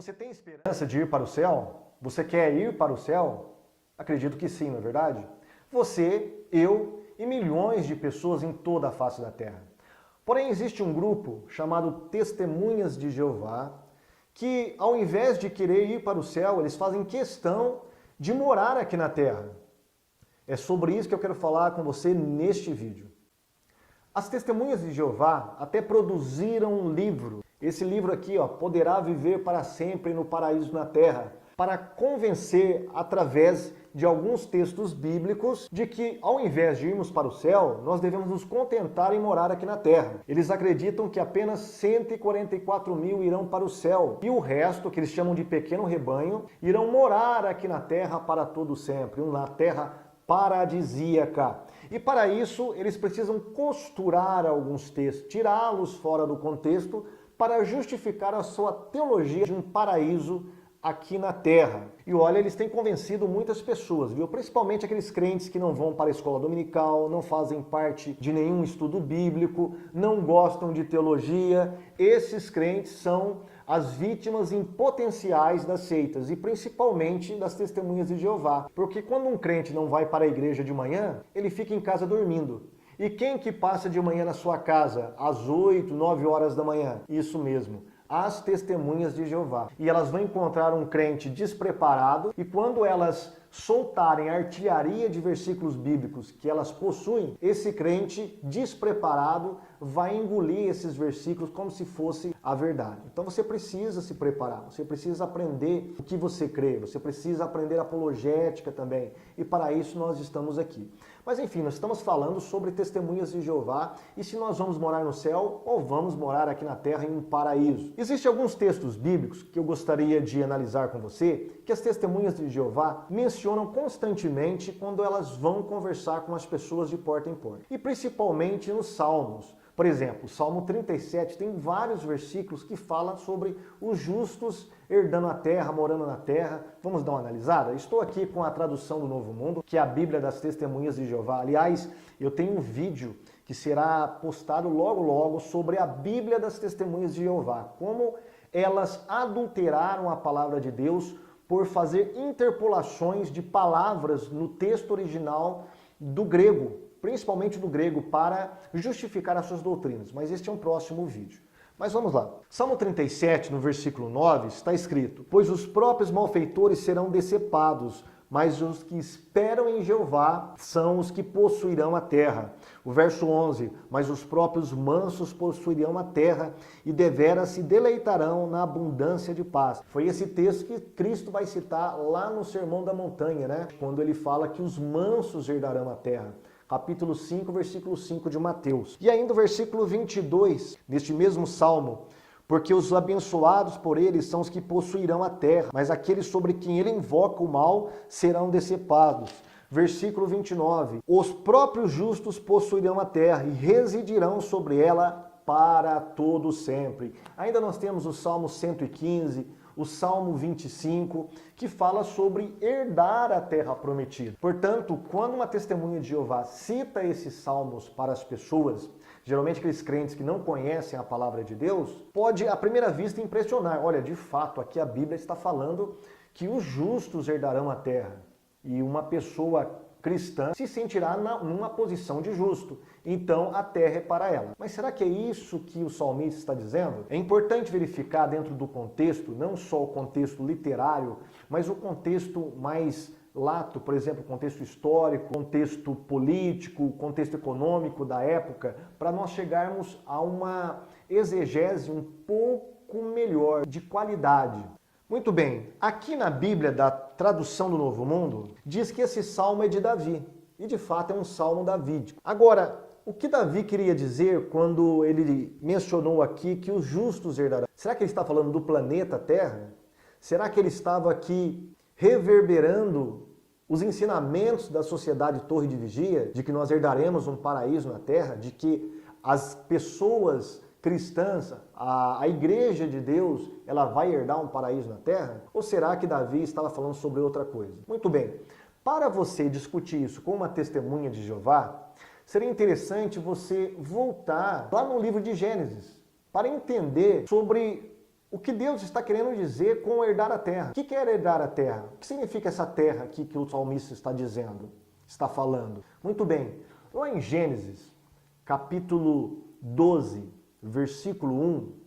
Você tem esperança de ir para o céu? Você quer ir para o céu? Acredito que sim, não é verdade? Você, eu e milhões de pessoas em toda a face da terra. Porém, existe um grupo chamado Testemunhas de Jeová que, ao invés de querer ir para o céu, eles fazem questão de morar aqui na terra. É sobre isso que eu quero falar com você neste vídeo. As Testemunhas de Jeová até produziram um livro. Esse livro aqui, Poderá Viver para Sempre no Paraíso na Terra, para convencer, através de alguns textos bíblicos, de que ao invés de irmos para o céu, nós devemos nos contentar em morar aqui na terra. Eles acreditam que apenas 144 mil irão para o céu e o resto, que eles chamam de pequeno rebanho, irão morar aqui na terra para todo sempre, uma terra paradisíaca. E para isso, eles precisam costurar alguns textos, tirá-los fora do contexto, para justificar a sua teologia de um paraíso aqui na terra. E olha, eles têm convencido muitas pessoas, viu? Principalmente aqueles crentes que não vão para a escola dominical, não fazem parte de nenhum estudo bíblico, não gostam de teologia. Esses crentes são as vítimas em potenciais das seitas e principalmente das Testemunhas de Jeová. Porque quando um crente não vai para a igreja de manhã, ele fica em casa dormindo. E quem que passa de manhã na sua casa às 8, 9 horas da manhã? Isso mesmo, as Testemunhas de Jeová. E elas vão encontrar um crente despreparado e quando elas soltarem a artilharia de versículos bíblicos que elas possuem, esse crente despreparado vai engolir esses versículos como se fosse a verdade. Então você precisa se preparar, você precisa aprender o que você crê, você precisa aprender apologética também. E para isso nós estamos aqui. Mas enfim, nós estamos falando sobre Testemunhas de Jeová e se nós vamos morar no céu ou vamos morar aqui na terra em um paraíso. Existem alguns textos bíblicos que eu gostaria de analisar com você, que as Testemunhas de Jeová mencionam constantemente quando elas vão conversar com as pessoas de porta em porta. E principalmente nos Salmos. Por exemplo, o Salmo 37 tem vários versículos que falam sobre os justos herdando a terra, morando na terra. Vamos dar uma analisada? Estou aqui com a tradução do Novo Mundo, que é a Bíblia das Testemunhas de Jeová. Aliás, eu tenho um vídeo que será postado logo logo sobre a Bíblia das Testemunhas de Jeová. Como elas adulteraram a palavra de Deus por fazer interpolações de palavras no texto original do grego, principalmente do grego, para justificar as suas doutrinas. Mas este é um próximo vídeo. Mas vamos lá. Salmo 37, no versículo 9, está escrito: Pois os próprios malfeitores serão decepados, mas os que esperam em Jeová são os que possuirão a terra. O verso 11, mas os próprios mansos possuirão a terra e deveras se deleitarão na abundância de paz. Foi esse texto que Cristo vai citar lá no Sermão da Montanha, né? Quando ele fala que os mansos herdarão a terra. Capítulo 5, versículo 5 de Mateus. E ainda o versículo 22, neste mesmo salmo: Porque os abençoados por ele são os que possuirão a terra, mas aqueles sobre quem ele invoca o mal serão decepados. Versículo 29, os próprios justos possuirão a terra e residirão sobre ela para todo sempre. Ainda nós temos o Salmo 115, o Salmo 25, que fala sobre herdar a terra prometida. Portanto, quando uma Testemunha de Jeová cita esses salmos para as pessoas, geralmente aqueles crentes que não conhecem a palavra de Deus, pode à primeira vista impressionar. Olha, de fato, aqui a Bíblia está falando que os justos herdarão a terra. E uma pessoa cristã se sentirá numa posição de justo. Então a terra é para ela. Mas será que é isso que o salmista está dizendo? É importante verificar dentro do contexto, não só o contexto literário, mas o contexto mais lato, por exemplo, o contexto histórico, contexto político, contexto econômico da época, para nós chegarmos a uma exegese um pouco melhor, de qualidade. Muito bem, aqui na Bíblia da tradução do Novo Mundo, diz que esse salmo é de Davi. E de fato é um salmo davídico. Agora, o que Davi queria dizer quando ele mencionou aqui que os justos herdarão? Será que ele está falando do planeta Terra? Será que ele estava aqui reverberando os ensinamentos da sociedade Torre de Vigia, de que nós herdaremos um paraíso na Terra, de que as pessoas cristãs, a igreja de Deus, ela vai herdar um paraíso na terra? Ou será que Davi estava falando sobre outra coisa? Muito bem, para você discutir isso com uma Testemunha de Jeová, seria interessante você voltar lá no livro de Gênesis, para entender sobre o que Deus está querendo dizer com herdar a terra. O que é herdar a terra? O que significa essa terra aqui que o salmista está dizendo, está falando? Muito bem, lá em Gênesis, capítulo 12, versículo 1,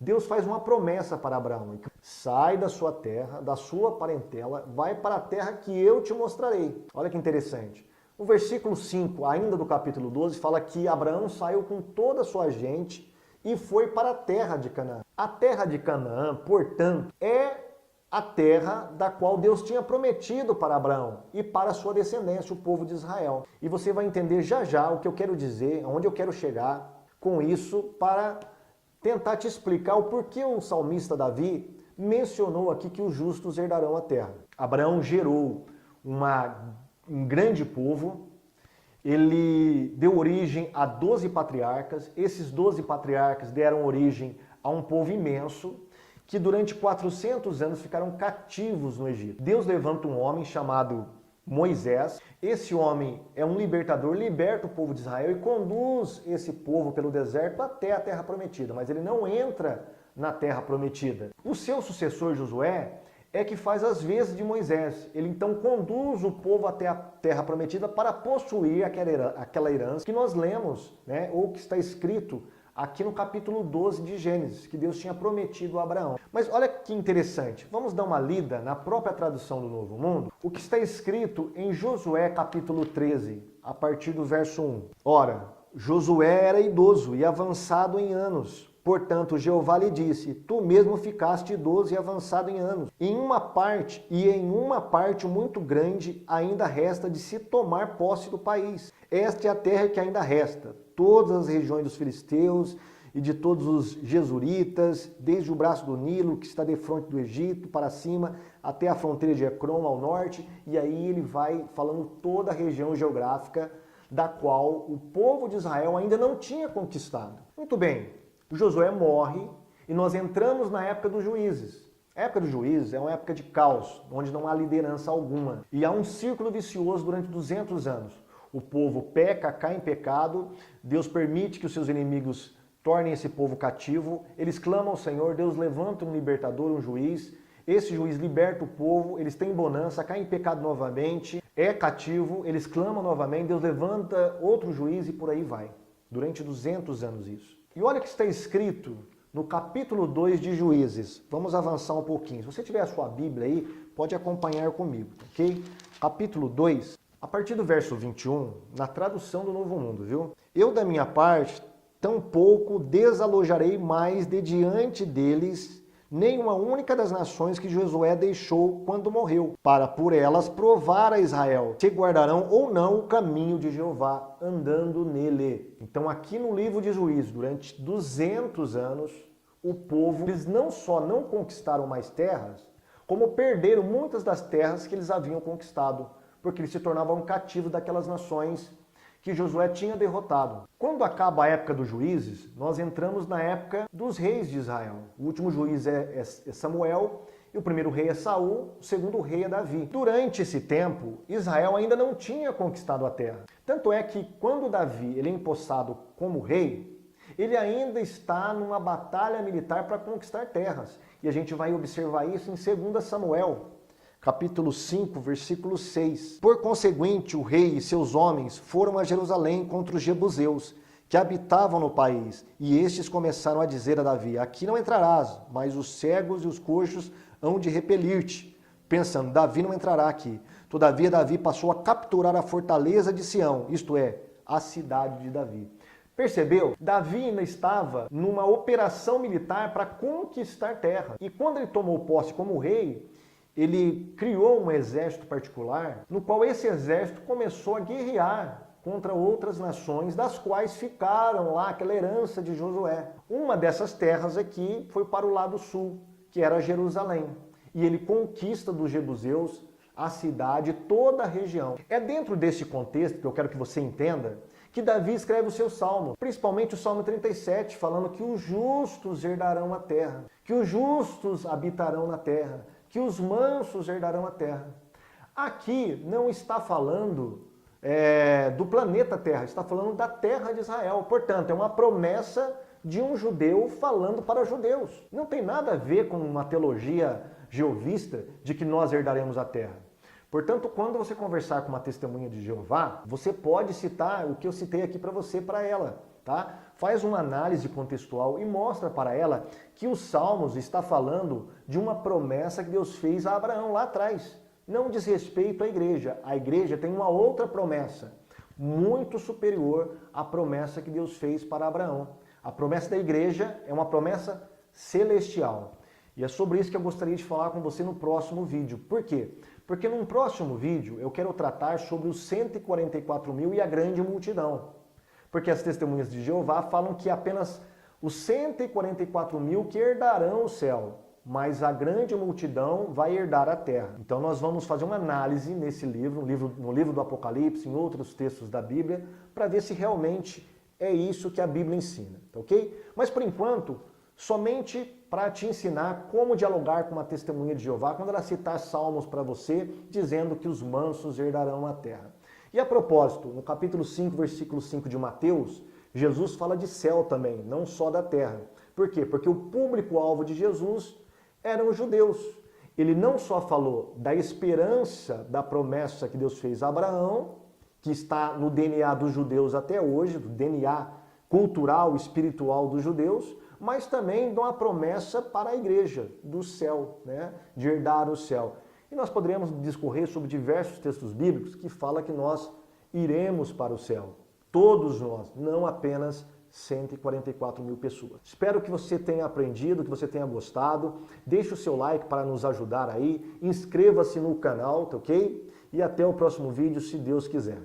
Deus faz uma promessa para Abraão. Sai da sua terra, da sua parentela, vai para a terra que eu te mostrarei. Olha que interessante. O versículo 5, ainda do capítulo 12, fala que Abraão saiu com toda a sua gente e foi para a terra de Canaã. A terra de Canaã, portanto, é a terra da qual Deus tinha prometido para Abraão e para a sua descendência, o povo de Israel. E você vai entender já já o que eu quero dizer, aonde eu quero chegar com isso, para tentar te explicar o porquê o salmista Davi mencionou aqui que os justos herdarão a terra. Abraão gerou um grande povo, ele deu origem a 12 patriarcas, esses 12 patriarcas deram origem a um povo imenso, que durante 400 anos ficaram cativos no Egito. Deus levanta um homem chamado Moisés. Esse homem é um libertador, liberta o povo de Israel e conduz esse povo pelo deserto até a terra prometida, mas ele não entra na terra prometida. O seu sucessor Josué é que faz as vezes de Moisés. Ele então conduz o povo até a terra prometida para possuir aquela herança que nós lemos, né, ou que está escrito aqui no capítulo 12 de Gênesis, que Deus tinha prometido a Abraão. Mas olha que interessante, vamos dar uma lida na própria tradução do Novo Mundo, o que está escrito em Josué capítulo 13, a partir do verso 1. Ora, Josué era idoso e avançado em anos. Portanto, Jeová lhe disse, tu mesmo ficaste idoso e avançado em anos. Em uma parte muito grande ainda resta de se tomar posse do país. Esta é a terra que ainda resta, todas as regiões dos filisteus e de todos os jesuritas, desde o braço do Nilo, que está defronte do Egito, para cima, até a fronteira de Ecrom, ao norte, e aí ele vai falando toda a região geográfica da qual o povo de Israel ainda não tinha conquistado. Muito bem, Josué morre e nós entramos na época dos juízes. A época dos juízes é uma época de caos, onde não há liderança alguma. E há um círculo vicioso durante 200 anos. O povo peca, cai em pecado, Deus permite que os seus inimigos tornem esse povo cativo, eles clamam ao Senhor, Deus levanta um libertador, um juiz, esse juiz liberta o povo, eles têm bonança, caem em pecado novamente, é cativo, eles clamam novamente, Deus levanta outro juiz e por aí vai. Durante 200 anos isso. E olha o que está escrito no capítulo 2 de Juízes. Vamos avançar um pouquinho. Se você tiver a sua Bíblia aí, pode acompanhar comigo, ok? Capítulo 2, a partir do verso 21, na tradução do Novo Mundo, viu? Eu, da minha parte, tampouco desalojarei mais de diante deles nenhuma única das nações que Josué deixou quando morreu, para por elas provar a Israel se guardarão ou não o caminho de Jeová, andando nele. Então aqui no livro de Juízes, durante 200 anos, o povo, eles não só não conquistaram mais terras, como perderam muitas das terras que eles haviam conquistado, porque eles se tornavam cativos daquelas nações que Josué tinha derrotado. Quando acaba a época dos juízes, nós entramos na época dos reis de Israel. O último juiz é Samuel, e o primeiro rei é Saul, o segundo rei é Davi. Durante esse tempo, Israel ainda não tinha conquistado a terra. Tanto é que quando Davi ele é empossado como rei, ele ainda está numa batalha militar para conquistar terras. E a gente vai observar isso em 2 Samuel, capítulo 5, versículo 6. Por conseguinte, o rei e seus homens foram a Jerusalém contra os jebuseus, que habitavam no país. E estes começaram a dizer a Davi, aqui não entrarás, mas os cegos e os coxos hão de repelir-te. Pensando, Davi não entrará aqui. Todavia, Davi passou a capturar a fortaleza de Sião, isto é, a cidade de Davi. Percebeu? Davi ainda estava numa operação militar para conquistar terra. E quando ele tomou posse como rei, ele criou um exército particular, no qual esse exército começou a guerrear contra outras nações, das quais ficaram lá aquela herança de Josué. Uma dessas terras aqui foi para o lado sul, que era Jerusalém. E ele conquista dos jebuseus a cidade, toda a região. É dentro desse contexto que eu quero que você entenda que Davi escreve o seu salmo, principalmente o Salmo 37, falando que os justos herdarão a terra, que os justos habitarão na terra, que os mansos herdarão a terra. Aqui não está falando do planeta Terra, está falando da terra de Israel. Portanto, é uma promessa de um judeu falando para judeus. Não tem nada a ver com uma teologia jeovista de que nós herdaremos a terra. Portanto, quando você conversar com uma testemunha de Jeová, você pode citar o que eu citei aqui para você, para ela, tá? Faz uma análise contextual e mostra para ela que os Salmos está falando de uma promessa que Deus fez a Abraão lá atrás. Não diz respeito à igreja. A igreja tem uma outra promessa, muito superior à promessa que Deus fez para Abraão. A promessa da igreja é uma promessa celestial. E é sobre isso que eu gostaria de falar com você no próximo vídeo. Por quê? Porque num próximo vídeo eu quero tratar sobre os 144 mil e a grande multidão. Porque as testemunhas de Jeová falam que apenas os 144 mil que herdarão o céu, mas a grande multidão vai herdar a terra. Então nós vamos fazer uma análise nesse livro, no livro do Apocalipse, em outros textos da Bíblia, para ver se realmente é isso que a Bíblia ensina, tá ok? Mas por enquanto, somente para te ensinar como dialogar com uma testemunha de Jeová quando ela citar salmos para você, dizendo que os mansos herdarão a terra. E a propósito, no capítulo 5, versículo 5 de Mateus, Jesus fala de céu também, não só da terra. Por quê? Porque o público-alvo de Jesus eram os judeus. Ele não só falou da esperança da promessa que Deus fez a Abraão, que está no DNA dos judeus até hoje, do DNA cultural, espiritual dos judeus, mas também de uma promessa para a igreja do céu, né? De herdar o céu. E nós poderíamos discorrer sobre diversos textos bíblicos que falam que nós iremos para o céu. Todos nós, não apenas 144 mil pessoas. Espero que você tenha aprendido, que você tenha gostado. Deixe o seu like para nos ajudar aí. Inscreva-se no canal, tá ok? E até o próximo vídeo, se Deus quiser.